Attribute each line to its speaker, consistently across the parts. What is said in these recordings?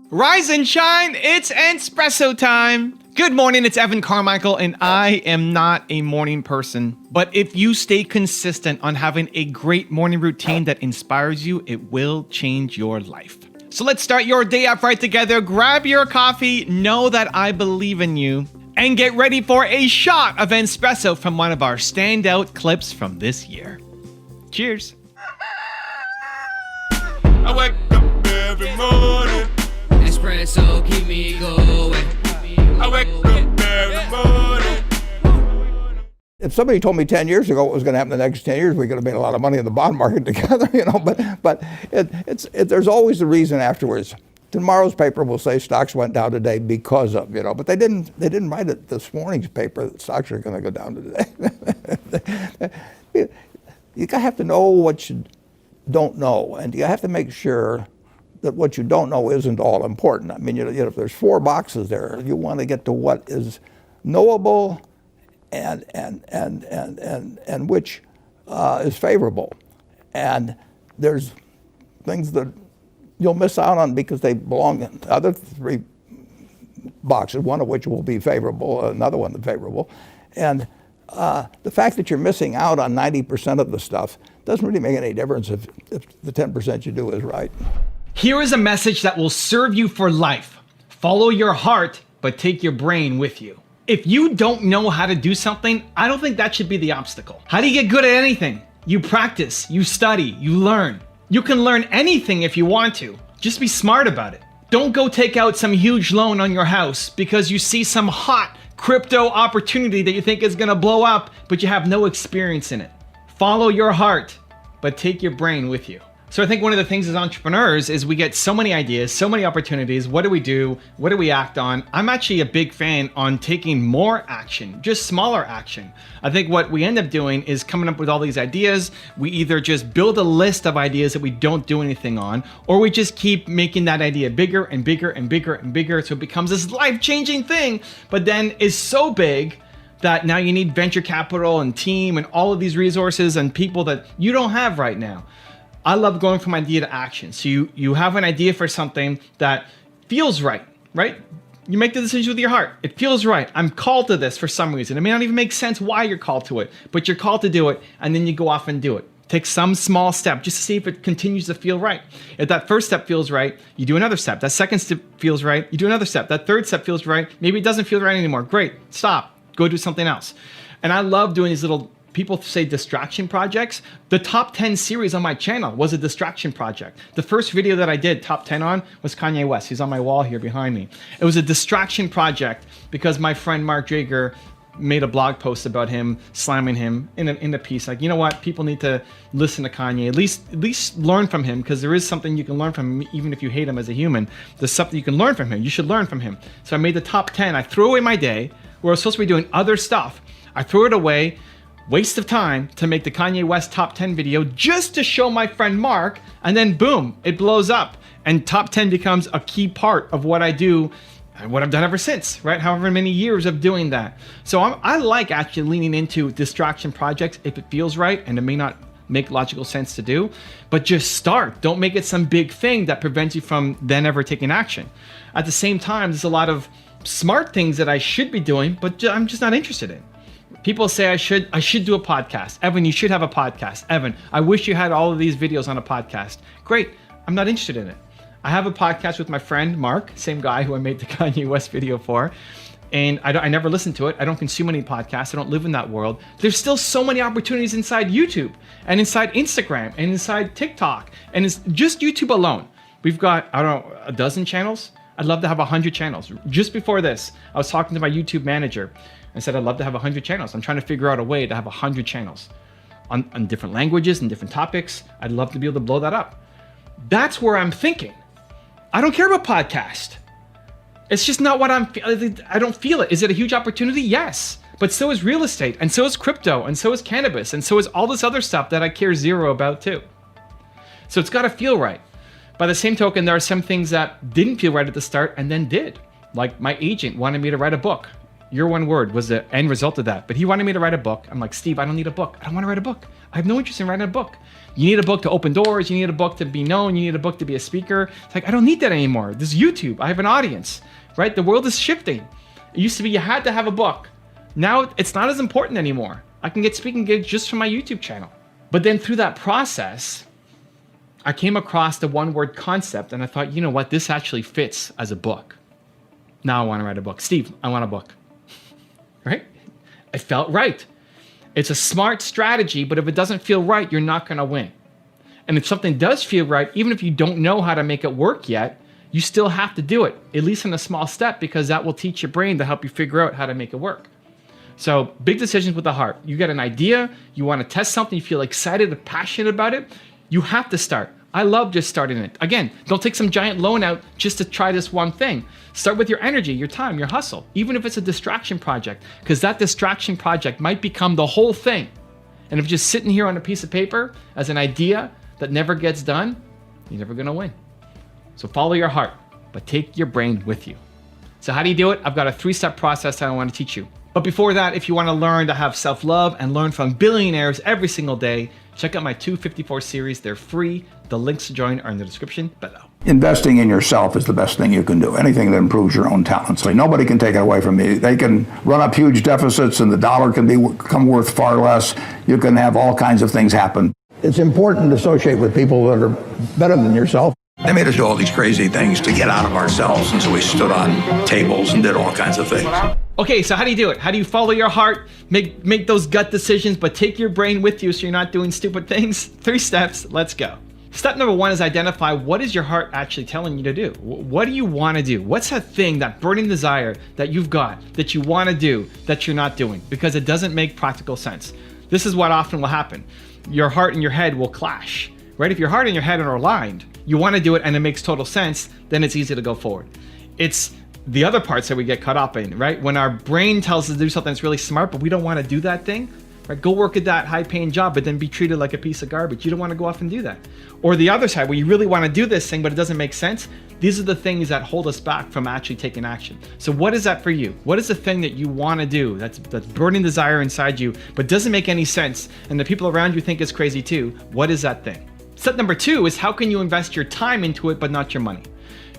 Speaker 1: Rise and shine, it's Entspresso time. Good morning, it's Evan Carmichael, and I am not a morning person. But if you stay consistent on having a great morning routine that inspires you, it will change your life. So let's start your day off right together. Grab your coffee, know that I believe in you, and get ready for a shot of Entspresso from one of our standout clips from this year. Cheers.
Speaker 2: I wake up every morning.
Speaker 3: Espresso, keep me going.
Speaker 2: I wake up every morning.
Speaker 4: If somebody told me 10 years ago what was going to happen in the next 10 years, we could have made a lot of money in the bond market together, But there's always a reason afterwards. Tomorrow's paper will say stocks went down today because of, But they didn't write it this morning's paper that stocks are going to go down today. You have to know what you don't know, and you have to make sure that what you don't know isn't all important. I mean, if there's 4 boxes there, you want to get to what is knowable and which is favorable. And there's things that you'll miss out on because they belong in the other 3 boxes, one of which will be favorable, another one that's favorable. And the fact that you're missing out on 90% of the stuff doesn't really make any difference if the 10% you do is right.
Speaker 1: Here is a message that will serve you for life. Follow your heart, but take your brain with you. If you don't know how to do something, I don't think that should be the obstacle. How do you get good at anything? You practice, you study, you learn. You can learn anything if you want to. Just be smart about it. Don't go take out some huge loan on your house because you see some hot crypto opportunity that you think is gonna blow up, but you have no experience in it. Follow your heart, but take your brain with you. So I think one of the things as entrepreneurs is we get so many ideas, so many opportunities. What do we do? What do we act on? I'm actually a big fan on taking more action, just smaller action. I think what we end up doing is coming up with all these ideas. We either just build a list of ideas that we don't do anything on, or we just keep making that idea bigger and bigger and bigger and bigger. So it becomes this life-changing thing, but then is so big that now you need venture capital and team and all of these resources and people that you don't have right now. I love going from idea to action. So you have an idea for something that feels right? You make the decision with your heart. It feels right. I'm called to this for some reason. It may not even make sense why you're called to it, but you're called to do it, and then you go off and do it. Take some small step just to see if it continues to feel right. If that first step feels right, you do another step. That second step feels right, you do another step. That third step feels right. Maybe it doesn't feel right anymore. Great, stop, go do something else. And I love doing these little, people say distraction projects. The top 10 series on my channel was a distraction project. The first video that I did top 10 on was Kanye West. He's on my wall here behind me. It was a distraction project because my friend Mark Jager made a blog post about him, slamming him in a piece. Like, you know what? People need to listen to Kanye, at least learn from him, because there is something you can learn from him, even if you hate him as a human. There's something you can learn from him. You should learn from him. So I made the top 10. I threw away my day where I was supposed to be doing other stuff. I threw it away. Waste of time to make the Kanye West top 10 video just to show my friend Mark, and then boom, it blows up. And top 10 becomes a key part of what I do and what I've done ever since, right? However many years of doing that. So I like actually leaning into distraction projects if it feels right, and it may not make logical sense to do, but just start. Don't make it some big thing that prevents you from then ever taking action. At the same time, there's a lot of smart things that I should be doing, but I'm just not interested in. People say I should do a podcast. Evan, you should have a podcast. Evan, I wish you had all of these videos on a podcast. Great, I'm not interested in it. I have a podcast with my friend Mark, same guy who I made the Kanye West video for, and I never listen to it. I don't consume any podcasts. I don't live in that world. There's still so many opportunities inside YouTube and inside Instagram and inside TikTok, and it's just YouTube alone. We've got, I don't know, a dozen channels. I'd love to have 100 channels. Just before this, I was talking to my YouTube manager and said, I'd love to have 100 channels. I'm trying to figure out a way to have 100 channels on different languages and different topics. I'd love to be able to blow that up. That's where I'm thinking. I don't care about podcast. It's just not what I don't feel it. Is it a huge opportunity? Yes. But so is real estate, and so is crypto, and so is cannabis, and so is all this other stuff that I care zero about too. So it's gotta feel right. By the same token, there are some things that didn't feel right at the start and then did. Like my agent wanted me to write a book. Your one word was the end result of that. But he wanted me to write a book. I'm like, Steve, I don't need a book. I don't want to write a book. I have no interest in writing a book. You need a book to open doors. You need a book to be known. You need a book to be a speaker. It's like, I don't need that anymore. This is YouTube. I have an audience, right? The world is shifting. It used to be you had to have a book. Now it's not as important anymore. I can get speaking gigs just from my YouTube channel. But then through that process, I came across the one word concept and I thought, you know what? This actually fits as a book. Now I want to write a book. Steve, I want a book. Right? It felt right. It's a smart strategy, but if it doesn't feel right, you're not going to win. And if something does feel right, even if you don't know how to make it work yet, you still have to do it, at least in a small step, because that will teach your brain to help you figure out how to make it work. So big decisions with the heart. You get an idea, you want to test something, you feel excited and passionate about it, you have to start. I love just starting it. Again, don't take some giant loan out just to try this one thing. Start with your energy, your time, your hustle, even if it's a distraction project, because that distraction project might become the whole thing. And if you're just sitting here on a piece of paper as an idea that never gets done, you're never going to win. So follow your heart, but take your brain with you. So how do you do it? I've got a 3-step process that I want to teach you. But before that, if you want to learn to have self-love and learn from billionaires every single day, check out my 254 series. They're free. The links to join are in the description below.
Speaker 5: Investing in yourself is the best thing you can do. Anything that improves your own talents. Nobody can take it away from me. They can run up huge deficits and the dollar can become worth far less. You can have all kinds of things happen.
Speaker 4: It's important to associate with people that are better than yourself.
Speaker 5: They made us do all these crazy things to get out of ourselves, and so we stood on tables and did all kinds of things.
Speaker 1: Okay, so how do you do it? How do you follow your heart, make those gut decisions, but take your brain with you so you're not doing stupid things? 3 steps, let's go. Step number 1 is identify what is your heart actually telling you to do? What do you want to do? What's that thing, that burning desire that you've got, that you want to do, that you're not doing? Because it doesn't make practical sense. This is what often will happen. Your heart and your head will clash, right? If your heart and your head are aligned, you want to do it and it makes total sense, then it's easy to go forward. It's the other parts that we get caught up in, right? When our brain tells us to do something that's really smart, but we don't want to do that thing, right? Go work at that high-paying job, but then be treated like a piece of garbage. You don't want to go off and do that. Or the other side, where you really want to do this thing, but it doesn't make sense. These are the things that hold us back from actually taking action. So what is that for you? What is the thing that you want to do that's burning desire inside you, but doesn't make any sense, and the people around you think it's crazy too? What is that thing? Step number 2 is how can you invest your time into it, but not your money?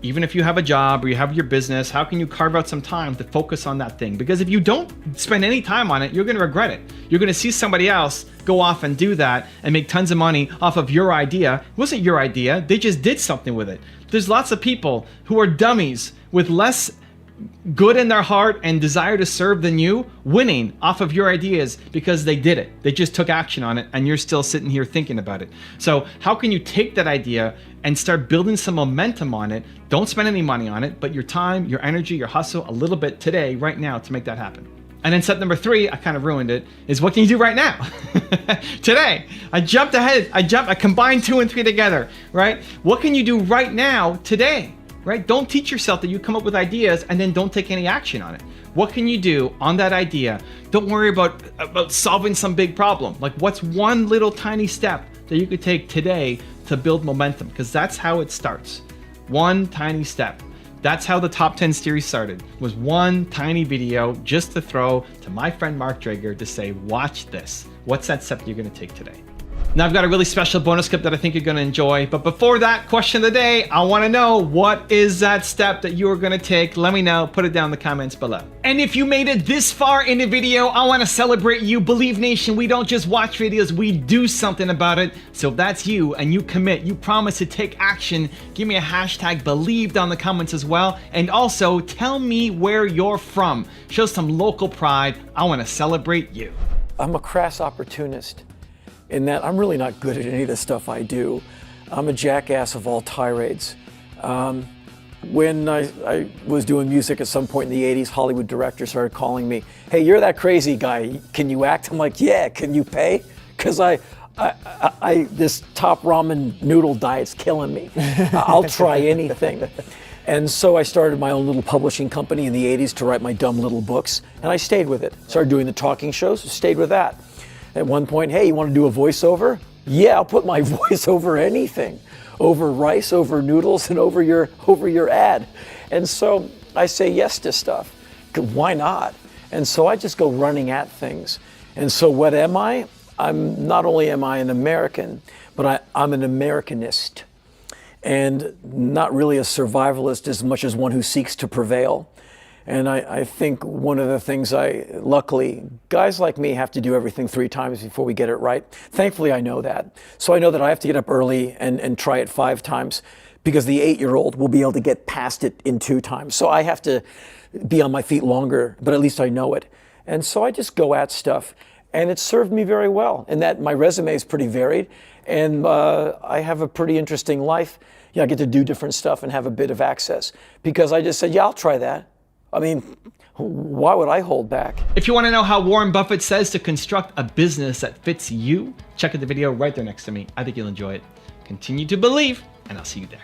Speaker 1: Even if you have a job or you have your business, how can you carve out some time to focus on that thing? Because if you don't spend any time on it, you're going to regret it. You're going to see somebody else go off and do that and make tons of money off of your idea. It wasn't your idea. They just did something with it. There's lots of people who are dummies with less good in their heart and desire to serve than you, winning off of your ideas because they did it. They just took action on it and you're still sitting here thinking about it. So how can you take that idea and start building some momentum on it? Don't spend any money on it, but your time, your energy, your hustle a little bit today, right now, to make that happen. And then step number 3, I kind of ruined it, is what can you do right now? Today, I jumped ahead, I combined 2 and 3 together, right? What can you do right now, today? Right? Don't teach yourself that you come up with ideas and then don't take any action on it. What can you do on that idea? Don't worry about solving some big problem. Like, what's one little tiny step that you could take today to build momentum? Because that's how it starts. One tiny step. That's how the Top 10 series started, was one tiny video just to throw to my friend Mark Drager to say, watch this. What's that step you're going to take today? Now I've got a really special bonus clip that I think you're going to enjoy. But before that, question of the day, I want to know, what is that step that you are going to take? Let me know. Put it down in the comments below. And if you made it this far in the video, I want to celebrate you. Believe Nation, we don't just watch videos, we do something about it. So if that's you and you commit, you promise to take action, give me a hashtag believe down in the comments as well. And also tell me where you're from. Show some local pride. I want to celebrate you.
Speaker 6: I'm a crass opportunist in that I'm really not good at any of the stuff I do. I'm a jackass of all tirades. When I was doing music at some point in the 80s, Hollywood directors started calling me, hey, you're that crazy guy, can you act? I'm like, yeah, can you pay? Because this top ramen noodle diet's killing me. I'll try anything. And so I started my own little publishing company in the 80s to write my dumb little books, and I stayed with it. Started doing the talking shows, stayed with that. At one point, hey, you want to do a voiceover? Yeah, I'll put my voice over anything, over rice, over noodles, and over your ad. And so I say yes to stuff. Why not? And so I just go running at things. And so what am I? Not only am I an American, but I'm an Americanist. And not really a survivalist as much as one who seeks to prevail. And I think one of the things luckily, guys like me have to do everything 3 times before we get it right. Thankfully, I know that. So I know that I have to get up early and try it 5 times because the 8-year-old will be able to get past it in 2 times. So I have to be on my feet longer, but at least I know it. And so I just go at stuff. And it served me very well in that my resume is pretty varied and I have a pretty interesting life. I get to do different stuff and have a bit of access because I just said, yeah, I'll try that. I mean, why would I hold back?
Speaker 1: If you want to know how Warren Buffett says to construct a business that fits you, check out the video right there next to me. I think you'll enjoy it. Continue to believe, and I'll see you there.